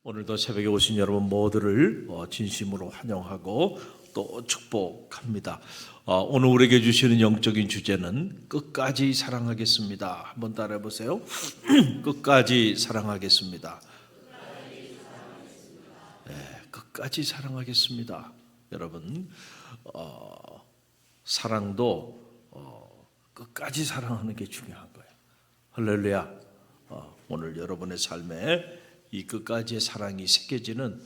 오늘도 새벽에 오신 여러분 모두를 진심으로 환영하고 또 축복합니다. 오늘 우리에게 주시는 영적인 주제는 끝까지 사랑하겠습니다. 한번 따라해 보세요. 끝까지 사랑하겠습니다. 네, 끝까지 사랑하겠습니다. 여러분, 사랑도 끝까지 사랑하는 게 중요한 거예요. 할렐루야. 오늘 여러분의 삶에 이 끝까지의 사랑이 새겨지는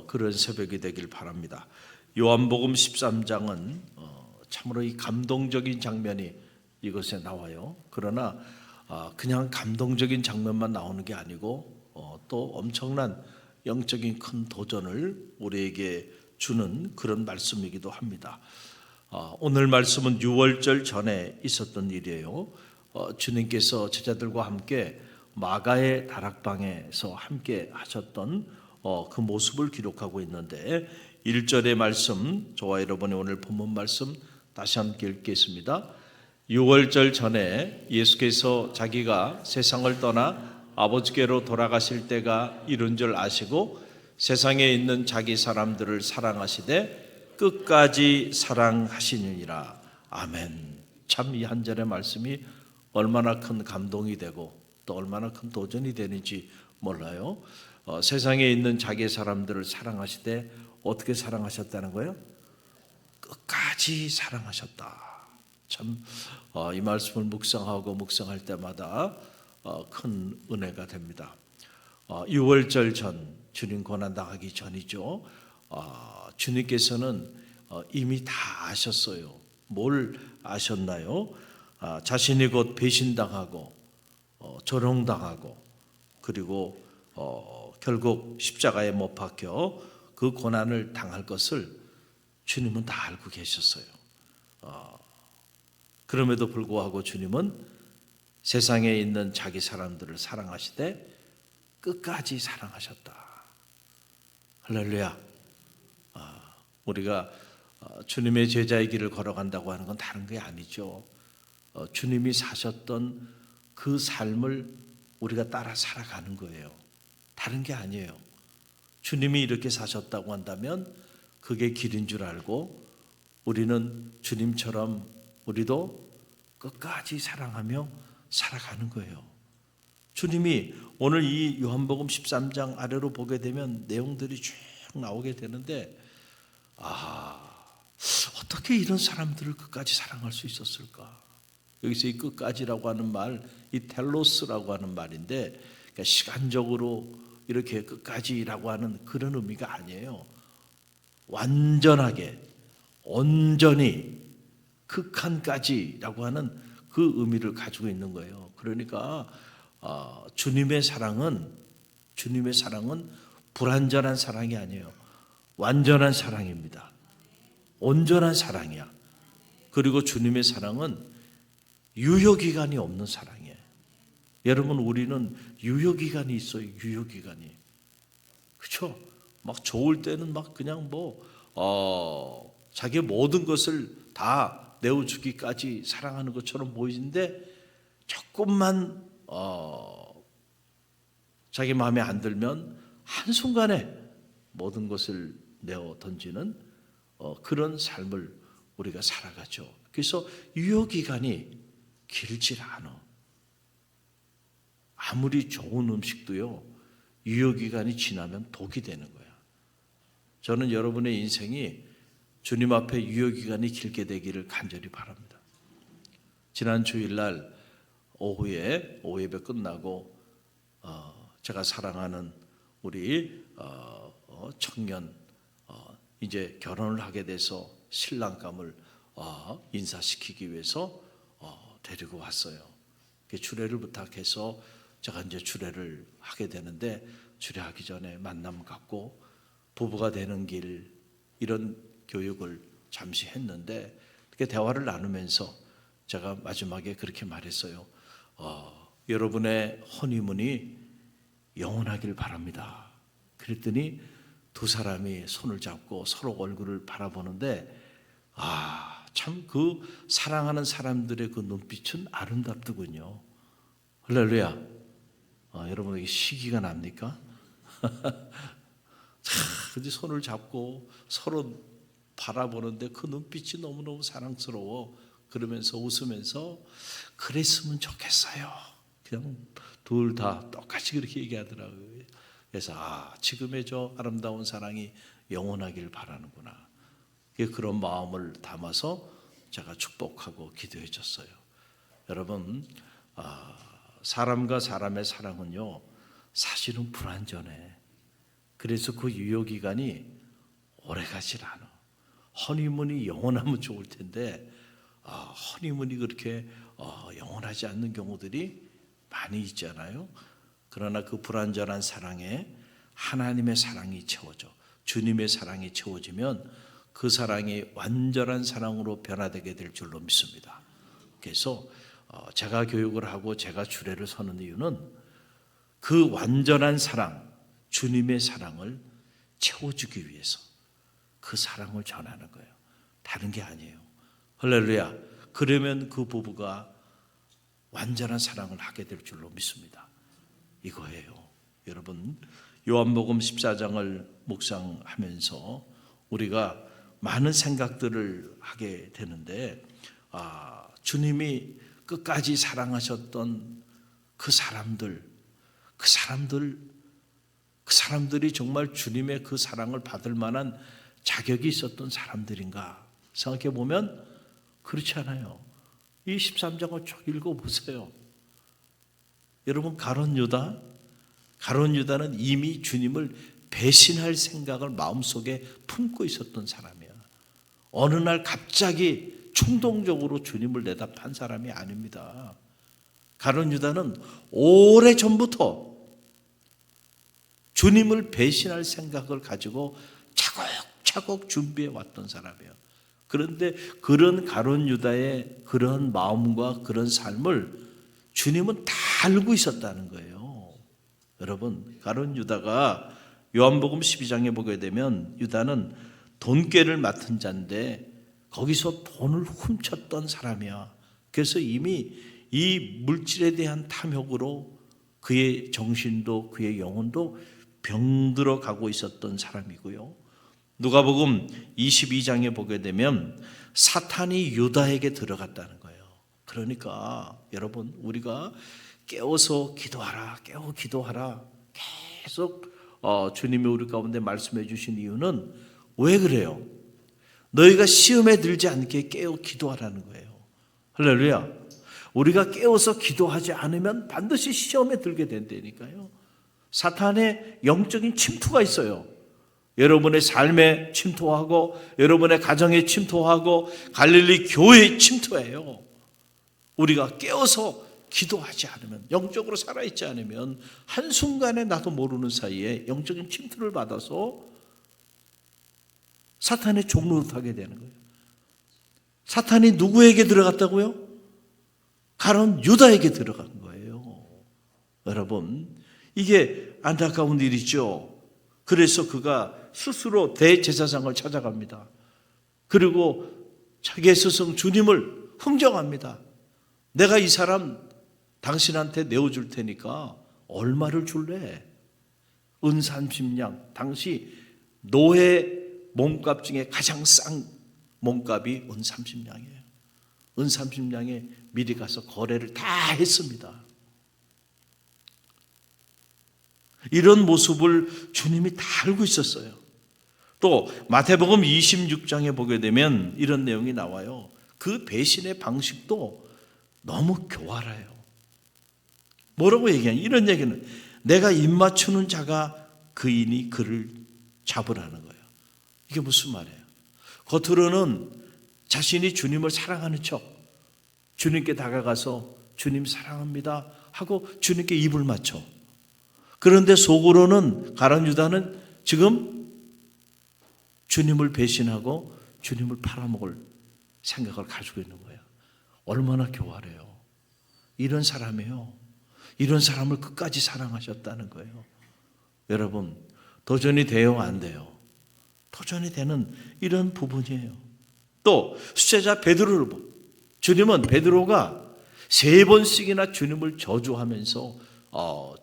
그런 새벽이 되길 바랍니다. 요한복음 13장은 참으로 이 감동적인 장면이 이것에 나와요. 그러나 그냥 감동적인 장면만 나오는 게 아니고 또 엄청난 영적인 큰 도전을 우리에게 주는 그런 말씀이기도 합니다. 오늘 말씀은 유월절 전에 있었던 일이에요. 주님께서 제자들과 함께 마가의 다락방에서 함께 하셨던 그 모습을 기록하고 있는데 1절의 말씀, 저와 여러분의 오늘 본문 말씀 다시 함께 읽겠습니다. 6월절 전에 예수께서 자기가 세상을 떠나 아버지께로 돌아가실 때가 이른 줄 아시고 세상에 있는 자기 사람들을 사랑하시되 끝까지 사랑하시느니라. 아멘. 참 이 한 절의 말씀이 얼마나 큰 감동이 되고 또 얼마나 큰 도전이 되는지 몰라요. 세상에 있는 자기 사람들을 사랑하시되 어떻게 사랑하셨다는 거예요? 끝까지 사랑하셨다. 참 이 말씀을 묵상하고 묵상할 때마다 큰 은혜가 됩니다. 6월절 전, 주님 고난 당하기 전이죠. 주님께서는 이미 다 아셨어요. 뭘 아셨나요? 자신이 곧 배신당하고 조롱당하고 그리고 결국 십자가에 못 박혀 그 고난을 당할 것을 주님은 다 알고 계셨어요. 그럼에도 불구하고 주님은 세상에 있는 자기 사람들을 사랑하시되 끝까지 사랑하셨다. 할렐루야. 우리가 주님의 제자의 길을 걸어간다고 하는 건 다른 게 아니죠. 주님이 사셨던 그 삶을 우리가 따라 살아가는 거예요. 다른 게 아니에요. 주님이 이렇게 사셨다고 한다면 그게 길인 줄 알고 우리는 주님처럼 우리도 끝까지 사랑하며 살아가는 거예요. 주님이 오늘 이 요한복음 13장 아래로 보게 되면 내용들이 쭉 나오게 되는데 어떻게 이런 사람들을 끝까지 사랑할 수 있었을까? 여기서 이 끝까지라고 하는 말, 이 텔로스라고 하는 말인데 그러니까 시간적으로 이렇게 끝까지라고 하는 그런 의미가 아니에요. 완전하게, 온전히, 극한까지라고 하는 그 의미를 가지고 있는 거예요. 그러니까 주님의 사랑은 불완전한 사랑이 아니에요. 완전한 사랑입니다. 온전한 사랑이야. 그리고 주님의 사랑은 유효기간이 없는 사랑이에요. 여러분, 우리는 유효기간이 있어요. 유효기간이. 그렇죠? 막 좋을 때는 막 그냥 자기의 모든 것을 다 내어주기까지 사랑하는 것처럼 보이는데 조금만 자기 마음에 안 들면 한순간에 모든 것을 내어 던지는 그런 삶을 우리가 살아가죠. 그래서 유효기간이 길지 않아. 아무리 좋은 음식도요, 유효기간이 지나면 독이 되는 거야. 저는 여러분의 인생이 주님 앞에 유효기간이 길게 되기를 간절히 바랍니다. 지난 주일날 오후에 오예배 끝나고 제가 사랑하는 우리 청년 이제 결혼을 하게 돼서 신랑감을 인사시키기 위해서 데리고 왔어요. 주례를 부탁해서 제가 이제 주례를 하게 되는데 주례하기 전에 만남 갖고 부부가 되는 길 이런 교육을 잠시 했는데 이렇게 대화를 나누면서 제가 마지막에 그렇게 말했어요. 여러분의 허니문이 영원하길 바랍니다. 그랬더니 두 사람이 손을 잡고 서로 얼굴을 바라보는데 참 그 사랑하는 사람들의 그 눈빛은 아름답더군요. 할렐루야. 여러분에게 시기가 납니까? 근데 손을 잡고 서로 바라보는데 그 눈빛이 너무너무 사랑스러워. 그러면서 웃으면서 그랬으면 좋겠어요. 그냥 둘 다 똑같이 그렇게 얘기하더라고요. 그래서 지금의 저 아름다운 사랑이 영원하길 바라는구나. 그런 마음을 담아서 제가 축복하고 기도해 줬어요. 여러분, 사람과 사람의 사랑은요, 사실은 불완전해. 그래서 그 유효기간이 오래가질 않아. 허니문이 영원하면 좋을 텐데 허니문이 그렇게 영원하지 않는 경우들이 많이 있잖아요. 그러나 그 불완전한 사랑에 하나님의 사랑이 채워져, 주님의 사랑이 채워지면 그 사랑이 완전한 사랑으로 변화되게 될 줄로 믿습니다. 그래서 제가 교육을 하고 제가 주례를 서는 이유는 그 완전한 사랑, 주님의 사랑을 채워주기 위해서 그 사랑을 전하는 거예요. 다른 게 아니에요. 할렐루야. 그러면 그 부부가 완전한 사랑을 하게 될 줄로 믿습니다. 이거예요. 여러분, 요한복음 14장을 묵상하면서 우리가 많은 생각들을 하게 되는데 주님이 끝까지 사랑하셨던 그 사람들이 정말 주님의 그 사랑을 받을 만한 자격이 있었던 사람들인가 생각해 보면 그렇지 않아요. 이 13장을 쭉 읽어보세요. 여러분, 가룟 유다는 이미 주님을 배신할 생각을 마음속에 품고 있었던 사람이야. 어느 날 갑자기 충동적으로 주님을 내다판 사람이 아닙니다. 가룟 유다는 오래전부터 주님을 배신할 생각을 가지고 차곡차곡 준비해 왔던 사람이에요. 그런데 그런 가룟 유다의 그런 마음과 그런 삶을 주님은 다 알고 있었다는 거예요. 여러분, 가룟 유다가 요한복음 12장에 보게 되면 유다는 돈꾀를 맡은 자인데 거기서 돈을 훔쳤던 사람이야. 그래서 이미 이 물질에 대한 탐욕으로 그의 정신도 그의 영혼도 병들어 가고 있었던 사람이고요. 누가복음 22장에 보게 되면 사탄이 유다에게 들어갔다는 거예요. 그러니까 여러분, 우리가 깨워서 기도하라, 깨워 기도하라 계속 주님이 우리 가운데 말씀해 주신 이유는 왜 그래요? 너희가 시험에 들지 않게 깨워 기도하라는 거예요. 할렐루야. 우리가 깨워서 기도하지 않으면 반드시 시험에 들게 된다니까요. 사탄의 영적인 침투가 있어요. 여러분의 삶에 침투하고 여러분의 가정에 침투하고 갈릴리 교회에 침투해요. 우리가 깨워서 기도하지 않으면, 영적으로 살아있지 않으면 한순간에 나도 모르는 사이에 영적인 침투를 받아서 사탄의 종노릇하게 되는 거예요. 사탄이 누구에게 들어갔다고요? 가룟 유다에게 들어간 거예요. 여러분, 이게 안타까운 일이죠. 그래서 그가 스스로 대제사장을 찾아갑니다. 그리고 자기의 스승 주님을 흥정합니다. 내가 이 사람 당신한테 내어줄 테니까 얼마를 줄래? 은 30냥. 당시 노예 몸값 중에 가장 싼 몸값이 은 30냥이에요. 은 30냥에 미리 가서 거래를 다 했습니다. 이런 모습을 주님이 다 알고 있었어요. 또 마태복음 26장에 보게 되면 이런 내용이 나와요. 그 배신의 방식도 너무 교활해요. 뭐라고 얘기하냐? 이런 얘기는 내가 입맞추는 자가 그이니 그를 잡으라는 거예요. 이게 무슨 말이에요? 겉으로는 자신이 주님을 사랑하는 척, 주님께 다가가서 주님 사랑합니다 하고 주님께 입을 맞춰. 그런데 속으로는 가룟 유다는 지금 주님을 배신하고 주님을 팔아먹을 생각을 가지고 있는 거예요. 얼마나 교활해요. 이런 사람이에요. 이런 사람을 끝까지 사랑하셨다는 거예요. 여러분, 도전이 돼요, 안 돼요? 도전이 되는 이런 부분이에요. 또 수제자 베드로를 보. 주님은 베드로가 3번씩이나 주님을 저주하면서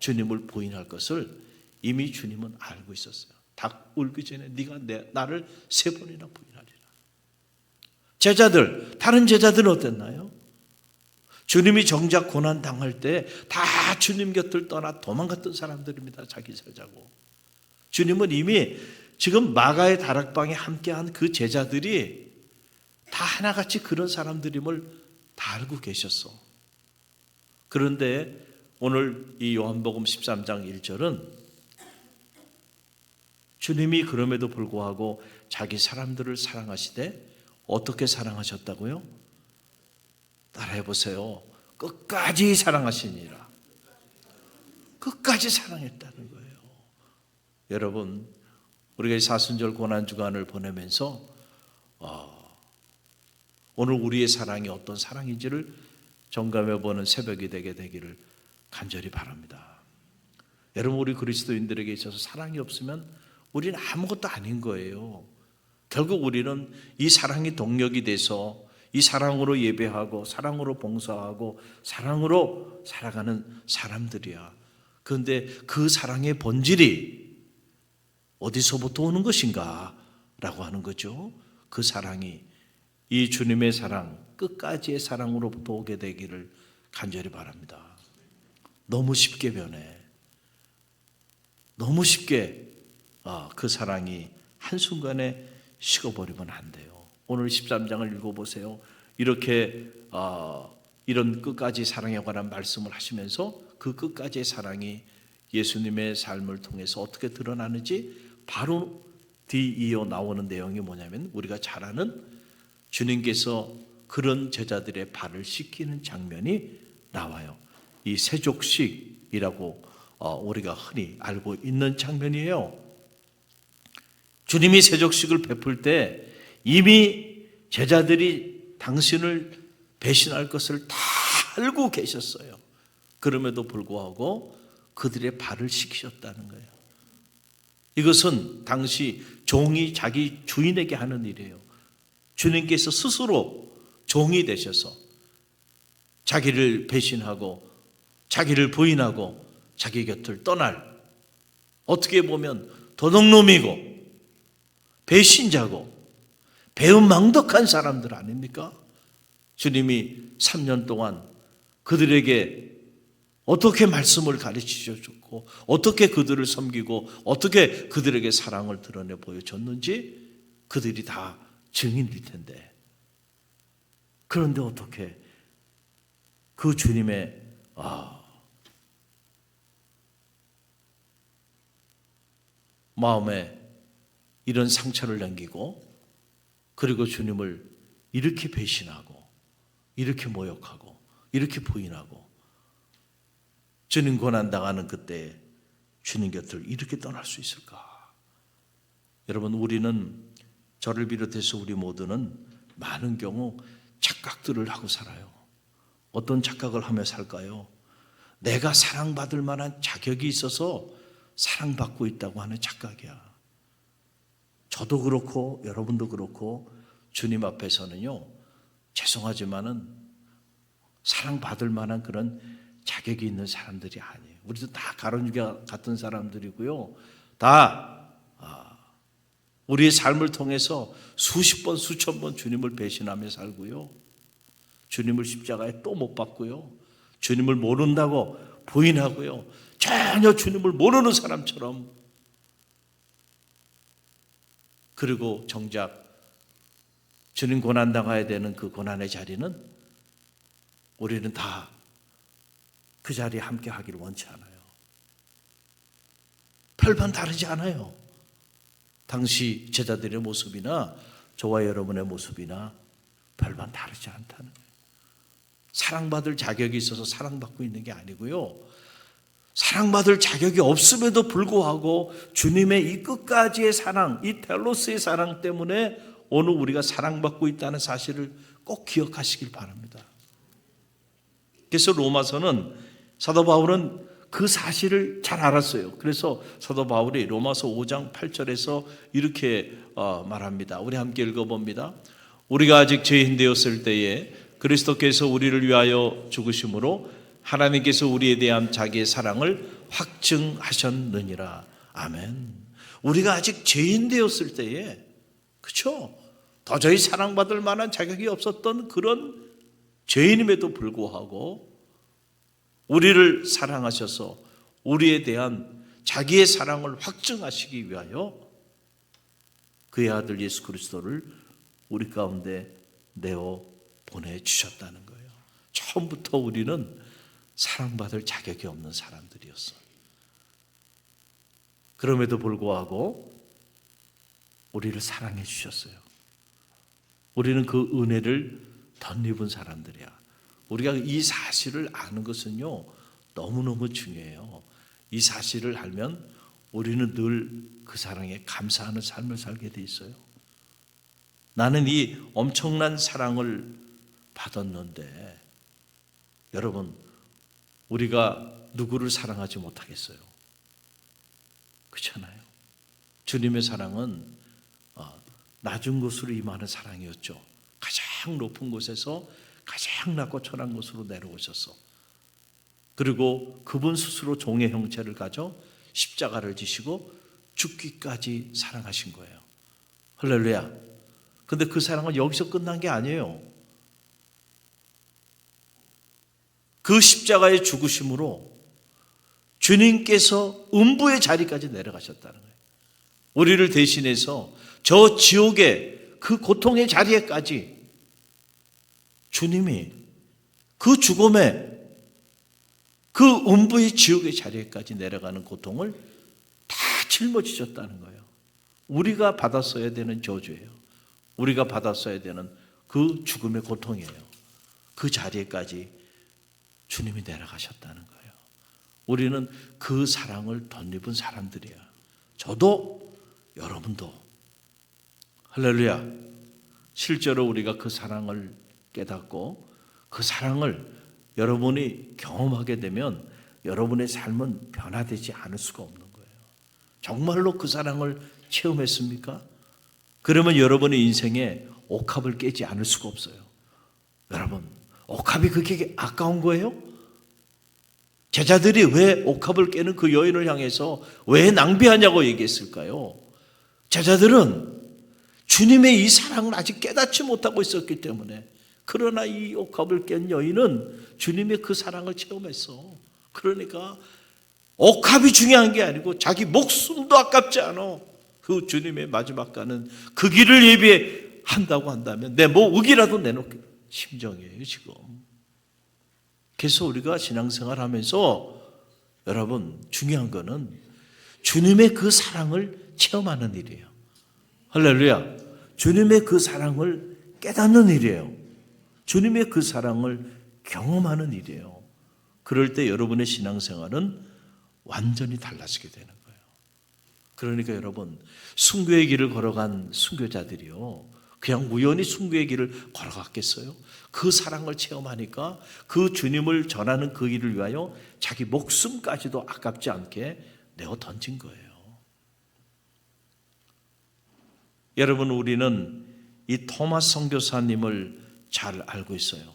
주님을 부인할 것을 이미 주님은 알고 있었어요. 닭 울기 전에 네가 나를 3번이나 부인하리라. 제자들, 다른 제자들은 어땠나요? 주님이 정작 고난 당할 때 다 주님 곁을 떠나 도망갔던 사람들입니다. 자기 살자고. 주님은 이미 지금 마가의 다락방에 함께한 그 제자들이 다 하나같이 그런 사람들임을 다 알고 계셨어. 그런데 오늘 이 요한복음 13장 1절은 주님이 그럼에도 불구하고 자기 사람들을 사랑하시되 어떻게 사랑하셨다고요? 따라해 보세요. 끝까지 사랑하시니라. 끝까지 사랑했다는 거예요. 여러분, 우리가 사순절 고난주간을 보내면서 오늘 우리의 사랑이 어떤 사랑인지를 점검해보는 새벽이 되기를 간절히 바랍니다. 여러분, 우리 그리스도인들에게 있어서 사랑이 없으면 우리는 아무것도 아닌 거예요. 결국 우리는 이 사랑이 동력이 돼서 이 사랑으로 예배하고 사랑으로 봉사하고 사랑으로 살아가는 사람들이야. 그런데 그 사랑의 본질이 어디서부터 오는 것인가? 라고 하는 거죠. 그 사랑이 이 주님의 사랑, 끝까지의 사랑으로부터 오게 되기를 간절히 바랍니다. 너무 쉽게 변해. 너무 쉽게 그 사랑이 한순간에 식어버리면 안 돼요. 오늘 13장을 읽어보세요. 이렇게 이런 끝까지 사랑에 관한 말씀을 하시면서 그 끝까지의 사랑이 예수님의 삶을 통해서 어떻게 드러나는지 바로 뒤이어 나오는 내용이 뭐냐면 우리가 잘 아는 주님께서 그런 제자들의 발을 씻기는 장면이 나와요. 이 세족식이라고 우리가 흔히 알고 있는 장면이에요. 주님이 세족식을 베풀 때 이미 제자들이 당신을 배신할 것을 다 알고 계셨어요. 그럼에도 불구하고 그들의 발을 씻기셨다는 거예요. 이것은 당시 종이 자기 주인에게 하는 일이에요. 주님께서 스스로 종이 되셔서 자기를 배신하고 자기를 부인하고 자기 곁을 떠날, 어떻게 보면 도둑놈이고 배신자고 배은망덕한 사람들 아닙니까? 주님이 3년 동안 그들에게 어떻게 말씀을 가르치셨고 어떻게 그들을 섬기고 어떻게 그들에게 사랑을 드러내 보여줬는지 그들이 다 증인일 텐데, 그런데 어떻게 그 주님의 마음에 이런 상처를 남기고 그리고 주님을 이렇게 배신하고 이렇게 모욕하고 이렇게 부인하고 주님 고난당하는 그때 주님 곁을 이렇게 떠날 수 있을까? 여러분, 우리는 저를 비롯해서 우리 모두는 많은 경우 착각들을 하고 살아요. 어떤 착각을 하며 살까요? 내가 사랑받을 만한 자격이 있어서 사랑받고 있다고 하는 착각이야. 저도 그렇고 여러분도 그렇고 주님 앞에서는요, 죄송하지만은 사랑받을 만한 그런 자격이 있는 사람들이 아니에요. 우리도 다 가론유다 같은 사람들이고요. 다 우리의 삶을 통해서 수십 번 수천 번 주님을 배신하며 살고요. 주님을 십자가에 또 못 박고요. 주님을 모른다고 부인하고요. 전혀 주님을 모르는 사람처럼, 그리고 정작 주님 고난당해야 되는 그 고난의 자리는 우리는 다 그 자리에 함께 하기를 원치 않아요. 별반 다르지 않아요. 당시 제자들의 모습이나 저와 여러분의 모습이나 별반 다르지 않다는 거예요. 사랑받을 자격이 있어서 사랑받고 있는 게 아니고요, 사랑받을 자격이 없음에도 불구하고 주님의 이 끝까지의 사랑, 이 텔로스의 사랑 때문에 오늘 우리가 사랑받고 있다는 사실을 꼭 기억하시길 바랍니다. 그래서 로마서는 사도 바울은 그 사실을 잘 알았어요. 그래서 사도 바울이 로마서 5장 8절에서 이렇게 말합니다. 우리 함께 읽어봅니다. 우리가 아직 죄인 되었을 때에 그리스도께서 우리를 위하여 죽으심으로 하나님께서 우리에 대한 자기의 사랑을 확증하셨느니라. 아멘. 우리가 아직 죄인 되었을 때에, 그렇죠? 도저히 사랑받을 만한 자격이 없었던 그런 죄인임에도 불구하고 우리를 사랑하셔서 우리에 대한 자기의 사랑을 확증하시기 위하여 그의 아들 예수 그리스도를 우리 가운데 내어 보내주셨다는 거예요. 처음부터 우리는 사랑받을 자격이 없는 사람들이었어요. 그럼에도 불구하고 우리를 사랑해 주셨어요. 우리는 그 은혜를 덧입은 사람들이야. 우리가 이 사실을 아는 것은요, 너무너무 중요해요. 이 사실을 알면 우리는 늘 그 사랑에 감사하는 삶을 살게 돼 있어요. 나는 이 엄청난 사랑을 받았는데, 여러분, 우리가 누구를 사랑하지 못하겠어요? 그렇잖아요. 주님의 사랑은 낮은 곳으로 임하는 사랑이었죠. 가장 높은 곳에서 가장 낮고 천한 곳으로 내려오셔서, 그리고 그분 스스로 종의 형체를 가져 십자가를 지시고 죽기까지 사랑하신 거예요. 할렐루야. 근데 그 사랑은 여기서 끝난 게 아니에요. 그 십자가의 죽으심으로 주님께서 음부의 자리까지 내려가셨다는 거예요. 우리를 대신해서 저 지옥의 그 고통의 자리에까지 주님이 그 죽음의 그 음부의 지옥의 자리에까지 내려가는 고통을 다 짊어지셨다는 거예요. 우리가 받았어야 되는 저주예요. 우리가 받았어야 되는 그 죽음의 고통이에요. 그 자리에까지 주님이 내려가셨다는 거예요. 우리는 그 사랑을 덧입은 사람들이야. 저도 여러분도. 할렐루야. 실제로 우리가 그 사랑을 깨닫고 그 사랑을 여러분이 경험하게 되면 여러분의 삶은 변화되지 않을 수가 없는 거예요. 정말로 그 사랑을 체험했습니까? 그러면 여러분의 인생에 옥합을 깨지 않을 수가 없어요. 여러분, 옥합이 그렇게 아까운 거예요? 제자들이 왜 옥합을 깨는 그 여인을 향해서 왜 낭비하냐고 얘기했을까요? 제자들은 주님의 이 사랑을 아직 깨닫지 못하고 있었기 때문에. 그러나 이 옥합을 깬 여인은 주님의 그 사랑을 체험했어. 그러니까 옥합이 중요한 게 아니고 자기 목숨도 아깝지 않아. 그 주님의 마지막 가는 그 길을 예비한다고 한다면 내 목이라도 내놓게 심정이에요 지금. 그래서 우리가 신앙생활 하면서 여러분 중요한 거는 주님의 그 사랑을 체험하는 일이에요. 할렐루야. 주님의 그 사랑을 깨닫는 일이에요. 주님의 그 사랑을 경험하는 일이에요. 그럴 때 여러분의 신앙생활은 완전히 달라지게 되는 거예요. 그러니까 여러분, 순교의 길을 걸어간 순교자들이요, 그냥 우연히 순교의 길을 걸어갔겠어요? 그 사랑을 체험하니까 그 주님을 전하는 그 일을 위하여 자기 목숨까지도 아깝지 않게 내어 던진 거예요. 여러분, 우리는 이 토마스 선교사님을 잘 알고 있어요.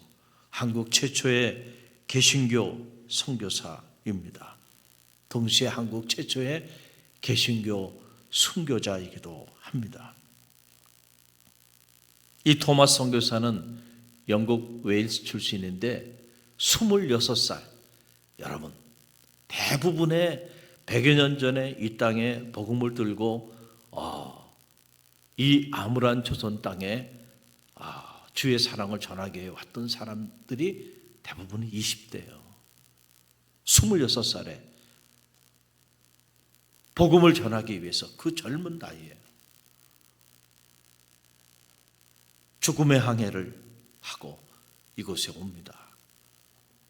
한국 최초의 개신교 선교사입니다. 동시에 한국 최초의 개신교 순교자이기도 합니다. 이 토마스 선교사는 영국 웨일스 출신인데 26살, 여러분 대부분의 100여 년 전에 이 땅에 복음을 들고 이 암울한 조선 땅에 주의 사랑을 전하게 왔던 사람들이 대부분 20대예요. 26살에 복음을 전하기 위해서 그 젊은 나이에 죽음의 항해를 하고 이곳에 옵니다.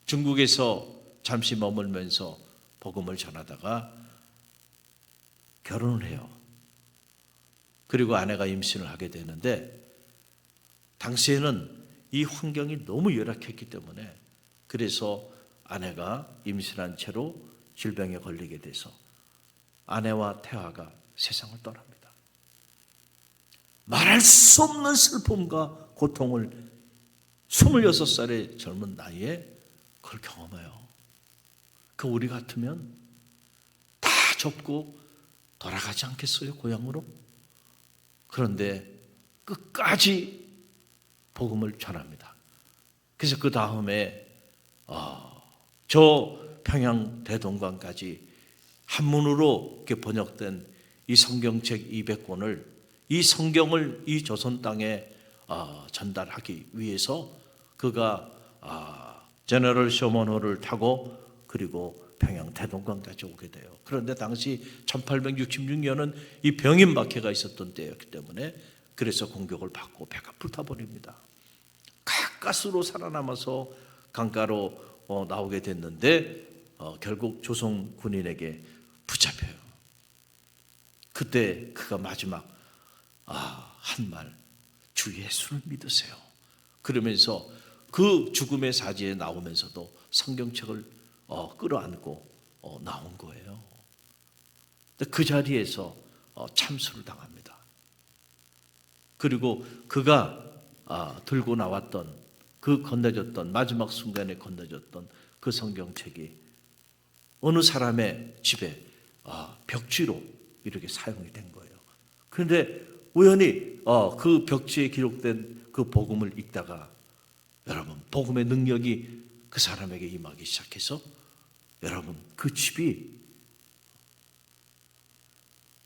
중국에서 잠시 머물면서 복음을 전하다가 결혼을 해요. 그리고 아내가 임신을 하게 되는데 당시에는 이 환경이 너무 열악했기 때문에 그래서 아내가 임신한 채로 질병에 걸리게 돼서 아내와 태아가 세상을 떠납니다. 말할 수 없는 슬픔과 고통을 26살의 젊은 나이에 그걸 경험해요. 그 우리 같으면 다 접고 돌아가지 않겠어요, 고향으로? 그런데 끝까지 복음을 전합니다. 그래서 그 다음에 저 평양 대동강까지 한문으로 이렇게 번역된 이 성경책 200권을, 이 성경을 이 조선 땅에 전달하기 위해서 그가 제너럴 쇼먼호를 타고 그리고 평양 대동강까지 오게 돼요. 그런데 당시 1866년은 이 병인박해가 있었던 때였기 때문에 그래서 공격을 받고 배가 불타버립니다. 가까스로 살아남아서 강가로 나오게 됐는데 결국 조선 군인에게 붙잡혀요. 그때 그가 마지막 한 말, 주 예수를 믿으세요. 그러면서 그 죽음의 사지에 나오면서도 성경책을 끌어안고 나온 거예요. 그 자리에서 참수를 당합니다. 그리고 그가 들고 나왔던 그 건네줬던 마지막 순간에 건네줬던 그 성경책이 어느 사람의 집에 벽지로 이렇게 사용이 된 거예요. 그런데 우연히 그 벽지에 기록된 그 복음을 읽다가 여러분 복음의 능력이 그 사람에게 임하기 시작해서 여러분 그 집이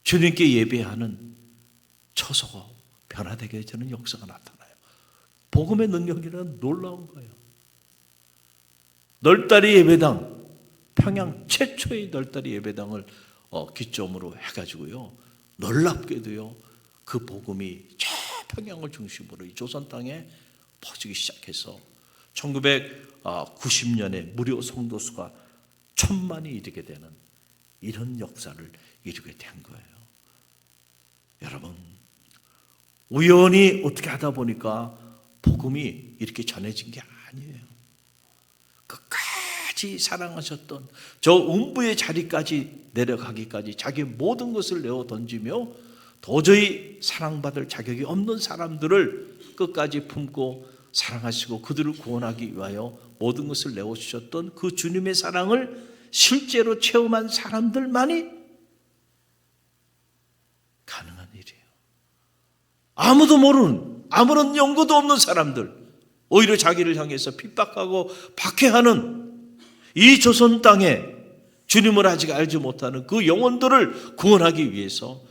주님께 예배하는 처소가 변화되게 되는 역사가 나타나요. 복음의 능력이란 놀라운 거예요. 널다리 예배당, 평양 최초의 널다리 예배당을 기점으로 해가지고요, 놀랍게도요 그 복음이 저 평양을 중심으로 이 조선 땅에 퍼지기 시작해서 1990년에 무려 성도수가 1000만이 이르게 되는 이런 역사를 이루게 된 거예요. 여러분 우연히 어떻게 하다 보니까 복음이 이렇게 전해진 게 아니에요. 끝까지 사랑하셨던 저 음부의 자리까지 내려가기까지 자기 모든 것을 내어 던지며 도저히 사랑받을 자격이 없는 사람들을 끝까지 품고 사랑하시고 그들을 구원하기 위하여 모든 것을 내어주셨던 그 주님의 사랑을 실제로 체험한 사람들만이 가능한 일이에요. 아무도 모르는, 아무런 연고도 없는 사람들, 오히려 자기를 향해서 핍박하고 박해하는 이 조선 땅에 주님을 아직 알지 못하는 그 영혼들을 구원하기 위해서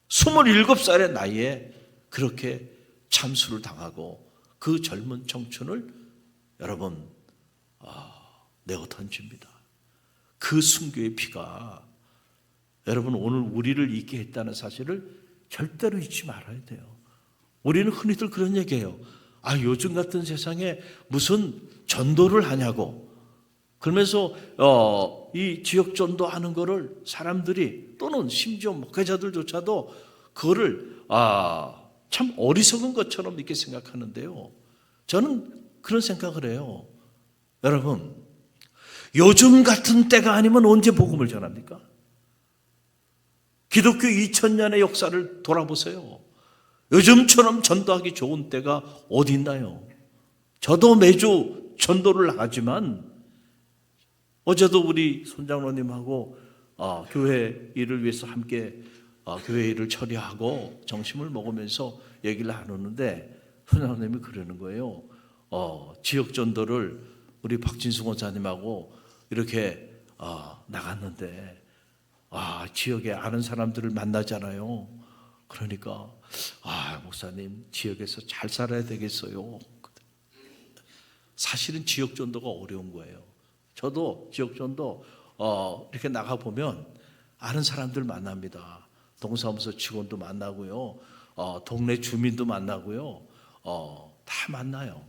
27살의 나이에 그렇게 참수를 당하고 그 젊은 청춘을 여러분 내어 던집니다. 그 순교의 피가 여러분 오늘 우리를 있게 했다는 사실을 절대로 잊지 말아야 돼요. 우리는 흔히들 그런 얘기해요. 요즘 같은 세상에 무슨 전도를 하냐고. 그러면서 이 지역 전도하는 거를 사람들이 또는 심지어 목회자들조차도 그거를 참 어리석은 것처럼 이렇게 생각하는데요. 저는 그런 생각을 해요. 여러분 요즘 같은 때가 아니면 언제 복음을 전합니까? 기독교 2000년의 역사를 돌아보세요. 요즘처럼 전도하기 좋은 때가 어디 있나요? 저도 매주 전도를 하지만 어제도 우리 손장로님하고 교회 일을 위해서 함께 교회 일을 처리하고 점심을 먹으면서 얘기를 나누는데 손장로님이 그러는 거예요. 지역 전도를 우리 박진수 원사님하고 이렇게 나갔는데 지역에 아는 사람들을 만나잖아요. 그러니까 목사님 지역에서 잘 살아야 되겠어요. 사실은 지역 전도가 어려운 거예요. 저도 지역 전도 이렇게 나가 보면 아는 사람들 만납니다. 동사무소 직원도 만나고요, 동네 주민도 만나고요, 다 만나요.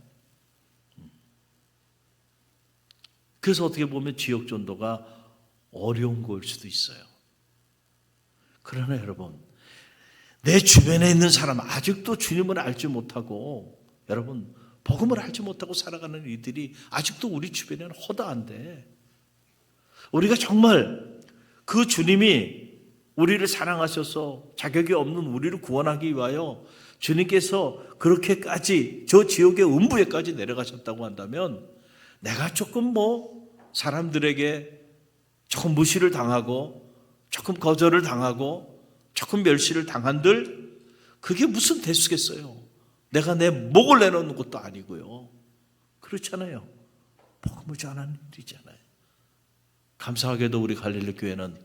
그래서 어떻게 보면 지역 전도가 어려운 거일 수도 있어요. 그러나 여러분 내 주변에 있는 사람 아직도 주님을 알지 못하고 여러분 복음을 알지 못하고 살아가는 이들이 아직도 우리 주변에는 허다한데 우리가 정말 그 주님이 우리를 사랑하셔서 자격이 없는 우리를 구원하기 위하여 주님께서 그렇게까지 저 지옥의 음부에까지 내려가셨다고 한다면 내가 조금 사람들에게 조금 무시를 당하고 조금 거절을 당하고 조금 멸시를 당한들 그게 무슨 대수겠어요? 내가 내 목을 내놓는 것도 아니고요. 그렇잖아요. 복음을 전하는 일이잖아요. 감사하게도 우리 갈릴리 교회는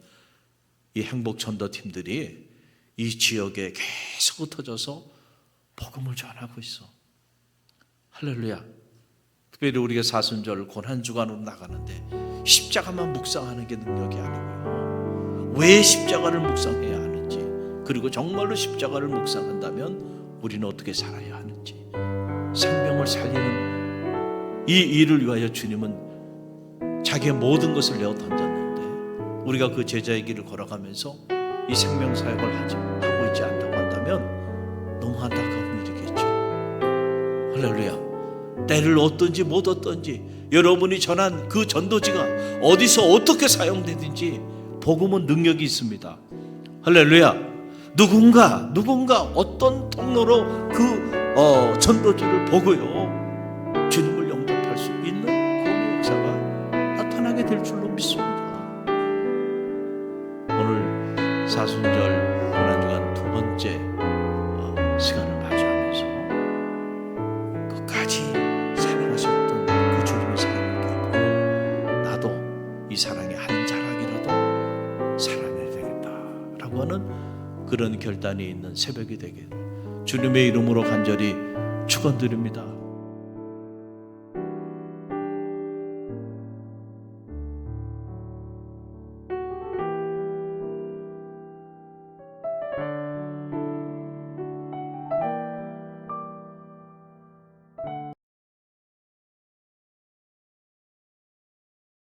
이 행복 전도팀들이 이 지역에 계속 흩어져서 복음을 전하고 있어. 할렐루야. 특별히 우리가 사순절 고난주간으로 나가는데 십자가만 묵상하는 게 능력이 아니고요. 왜 십자가를 묵상해야 하는지, 그리고 정말로 십자가를 묵상한다면 우리는 어떻게 살아야 하는지, 생명을 살리는 이 일을 위하여 주님은 자기의 모든 것을 내어 던졌는데 우리가 그 제자의 길을 걸어가면서 이 생명 사역을 하고 있지 않다고 한다면 너무 안타까운 일이겠죠. 할렐루야. 때를 얻든지 못 얻든지 여러분이 전한 그 전도지가 어디서 어떻게 사용되든지 복음은 능력이 있습니다. 할렐루야. 누군가 어떤 통로로 그 전도지를 보고요 주님을 영접할 수 있는 구원의 역사가 나타나게 될 줄로 믿습니다. 오늘 사순절 고난주간 두 번째 시간을 맞이하면서 끝까지 사랑하셨던 그 주님의 사랑을 기억하고 나도 이 사랑의 한 자락이라도 사랑해야 되겠다라고 하는 그런 결단이 있는 새벽이 되길 주님의 이름으로 간절히 축원드립니다.